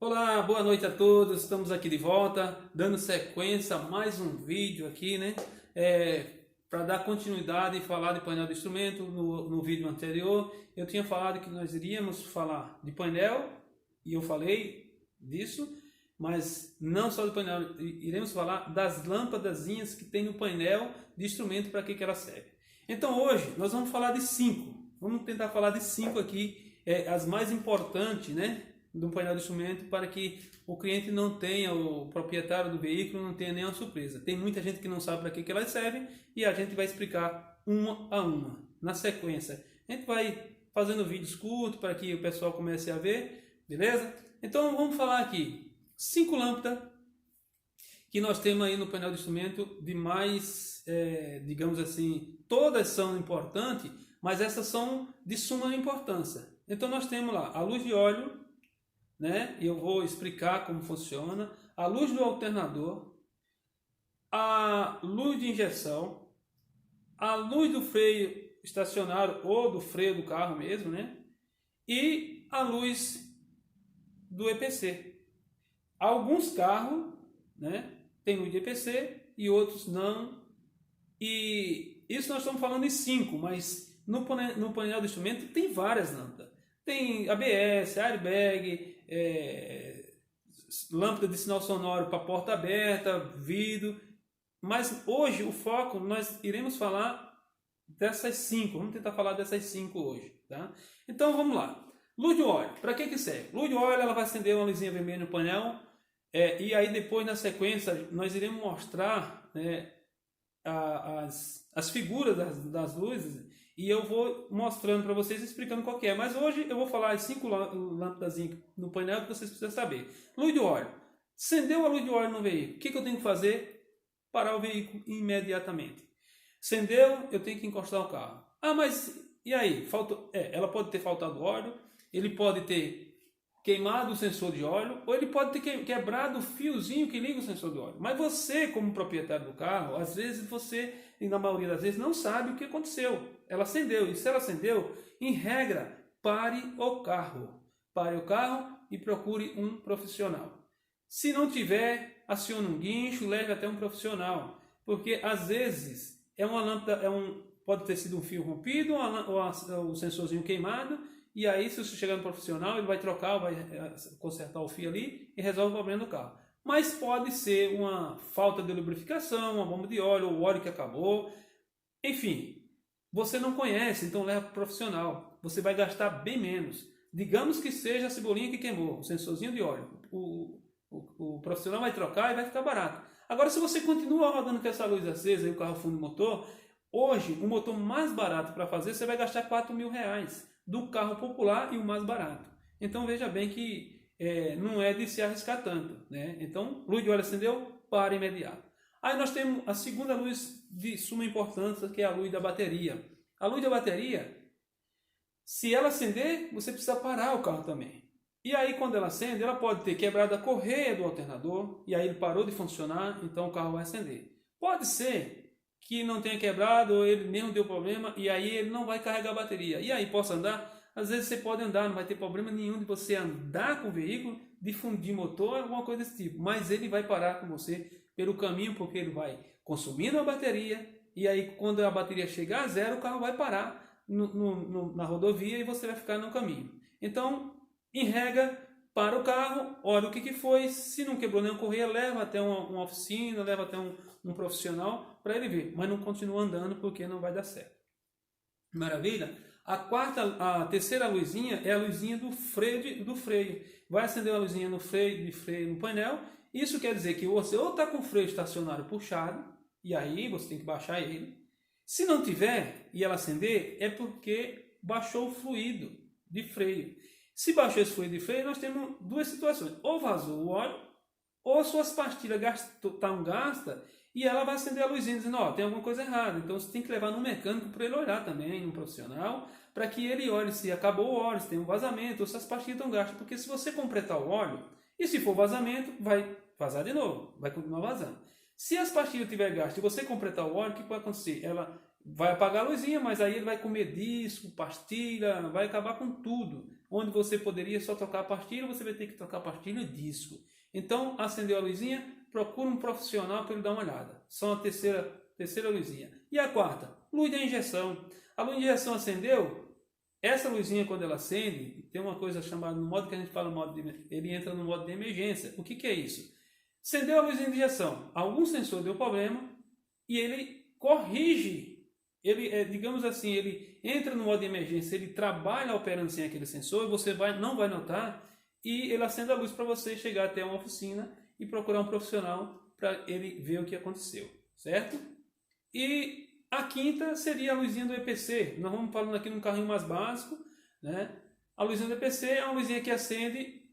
Olá, boa noite a todos. Estamos aqui de volta, dando sequência a mais um vídeo aqui, né? Para dar continuidade e falar de painel de instrumento. No vídeo anterior, eu tinha falado que nós iríamos falar de painel, e eu falei disso, mas não só do painel, iremos falar das lâmpadazinhas que tem no painel de instrumento, para que ela serve. Então hoje nós vamos falar de 5. Vamos tentar falar de 5 aqui, as mais importantes, né? Do painel de instrumento, para que o cliente não tenha, o proprietário do veículo não tenha nenhuma surpresa. Tem muita gente que não sabe para que elas servem e a gente vai explicar uma a uma, na sequência. A gente vai fazendo vídeos curtos para que o pessoal comece a ver, beleza? Então vamos falar aqui, 5 lâmpadas que nós temos aí no painel de instrumento de mais, digamos assim, todas são importantes, mas essas são de suma importância. Então nós temos lá a luz de óleo, né? Eu vou explicar como funciona, a luz do alternador, a luz de injeção, a luz do freio estacionário ou do freio do carro mesmo, né? E a luz do EPC. Alguns carros, né, tem luz de EPC e outros não. E isso nós estamos falando em 5, mas no painel do instrumento tem várias lâmpadas. Tem ABS, airbag, lâmpada de sinal sonoro para porta aberta, vidro. Mas hoje o foco, nós iremos falar dessas 5. Vamos tentar falar dessas 5 hoje, tá? Então vamos lá. Luz de óleo, para que serve? Luz de óleo, ela vai acender uma luzinha vermelha no painel, e aí depois na sequência nós iremos mostrar, né, as figuras das luzes, e eu vou mostrando para vocês, explicando qual que é. Mas hoje eu vou falar as 5 lâmpadas no painel que vocês precisam saber. Luz de óleo. Acendeu a luz de óleo no veículo. O que eu tenho que fazer? Parar o veículo imediatamente. Acendeu, eu tenho que encostar o carro. Ah, mas e aí? Ela pode ter faltado óleo, ele pode ter queimado o sensor de óleo, ou ele pode ter quebrado o fiozinho que liga o sensor de óleo. Mas você, como proprietário do carro, às vezes você, e na maioria das vezes, não sabe o que aconteceu. Ela acendeu, e se ela acendeu, em regra, pare o carro. Pare o carro e procure um profissional. Se não tiver, acione um guincho, leve até um profissional. Porque às vezes é uma lâmpada, pode ter sido um fio rompido ou o sensorzinho queimado. E aí, se você chegar no profissional, ele vai trocar, vai consertar o fio ali e resolve o problema do carro. Mas pode ser uma falta de lubrificação, uma bomba de óleo, ou o óleo que acabou. Enfim, você não conhece, então leva para o profissional. Você vai gastar bem menos. Digamos que seja a cebolinha que queimou, o sensorzinho de óleo. O profissional vai trocar e vai ficar barato. Agora, se você continua rodando com essa luz acesa e o carro fundo motor, hoje, o motor mais barato para fazer, você vai gastar R$4.000. Do carro popular e o mais barato. Então veja bem que não é de se arriscar tanto, né? Então, luz de óleo acendeu, para imediato. Aí nós temos a segunda luz de suma importância, que é a luz da bateria. A luz da bateria, se ela acender, você precisa parar o carro também. E aí quando ela acende, ela pode ter quebrado a correia do alternador, e aí ele parou de funcionar, então o carro vai acender. Pode ser que não tenha quebrado, ou ele mesmo deu problema, e aí ele não vai carregar a bateria. E aí, posso andar? Às vezes você pode andar, não vai ter problema nenhum de você andar com o veículo, de fundir motor, alguma coisa desse tipo. Mas ele vai parar com você pelo caminho, porque ele vai consumindo a bateria, e aí quando a bateria chegar a zero, o carro vai parar na rodovia e você vai ficar no caminho. Então, em regra, para o carro, olha o que foi, se não quebrou nenhuma correia, leva até uma oficina, leva até um profissional para ele ver, mas não continua andando porque não vai dar certo. Maravilha? A terceira luzinha é a luzinha do freio. Vai acender a luzinha no freio no painel. Isso quer dizer que você ou está com o freio estacionário puxado, e aí você tem que baixar ele. Se não tiver e ela acender, é porque baixou o fluido de freio. Se baixou esse fluido de freio, nós temos duas situações. Ou vazou o óleo, ou suas pastilhas estão gastas, e ela vai acender a luzinha dizendo, ó, tem alguma coisa errada. Então você tem que levar no mecânico para ele olhar também, um profissional, para que ele olhe se acabou o óleo, se tem um vazamento, ou se as pastilhas estão gastas. Porque se você completar o óleo, e se for vazamento, vai vazar de novo, vai continuar vazando. Se as pastilhas tiver gasto e você completar o óleo, o que pode acontecer? vai apagar a luzinha, mas aí ele vai comer disco, pastilha, vai acabar com tudo. Onde você poderia só trocar a pastilha, você vai ter que trocar a pastilha e disco. Então, acendeu a luzinha, procura um profissional para ele dar uma olhada. São a terceira luzinha. E a quarta, luz da injeção. A luz de injeção acendeu, essa luzinha quando ela acende, tem uma coisa chamada, no modo que a gente fala, ele entra no modo de emergência. O que é isso? Acendeu a luzinha de injeção, algum sensor deu problema e ele corrige. Ele, digamos assim, ele entra no modo de emergência, ele trabalha operando sem aquele sensor, você não vai notar, e ele acende a luz para você chegar até uma oficina e procurar um profissional para ele ver o que aconteceu, certo? E a quinta seria a luzinha do EPC. Nós vamos falando aqui num carrinho mais básico, né? A luzinha do EPC é uma luzinha que acende,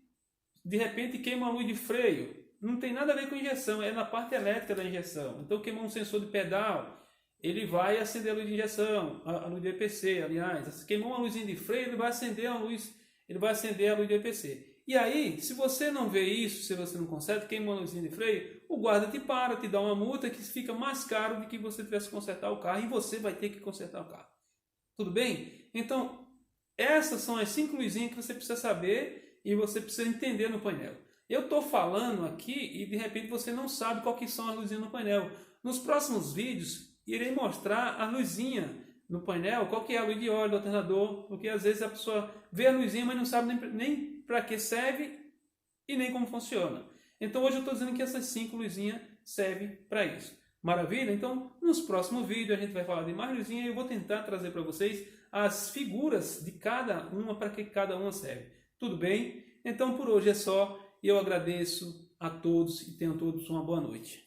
de repente queima a luz de freio. Não tem nada a ver com injeção, é na parte elétrica da injeção. Então queimou um sensor de pedal, ele vai acender a luz de injeção, a luz do EPC, aliás. Queimou uma luzinha de freio, ele vai acender a luz do EPC. E aí, se você não vê isso, se você não consegue, queimou uma luzinha de freio, o guarda te para, te dá uma multa que fica mais caro do que você tivesse que consertar o carro e você vai ter que consertar o carro. Tudo bem? Então, essas são as 5 luzinhas que você precisa saber e você precisa entender no painel. Eu estou falando aqui e de repente você não sabe qual que são as luzinhas no painel. Nos próximos vídeos, irei mostrar a luzinha no painel, qual que é a luz de óleo do alternador, porque às vezes a pessoa vê a luzinha, mas não sabe nem para que serve e nem como funciona. Então hoje eu estou dizendo que essas 5 luzinhas servem para isso. Maravilha? Então nos próximos vídeos a gente vai falar de mais luzinha e eu vou tentar trazer para vocês as figuras de cada uma, para que cada uma serve. Tudo bem? Então por hoje é só e eu agradeço a todos e tenham todos uma boa noite.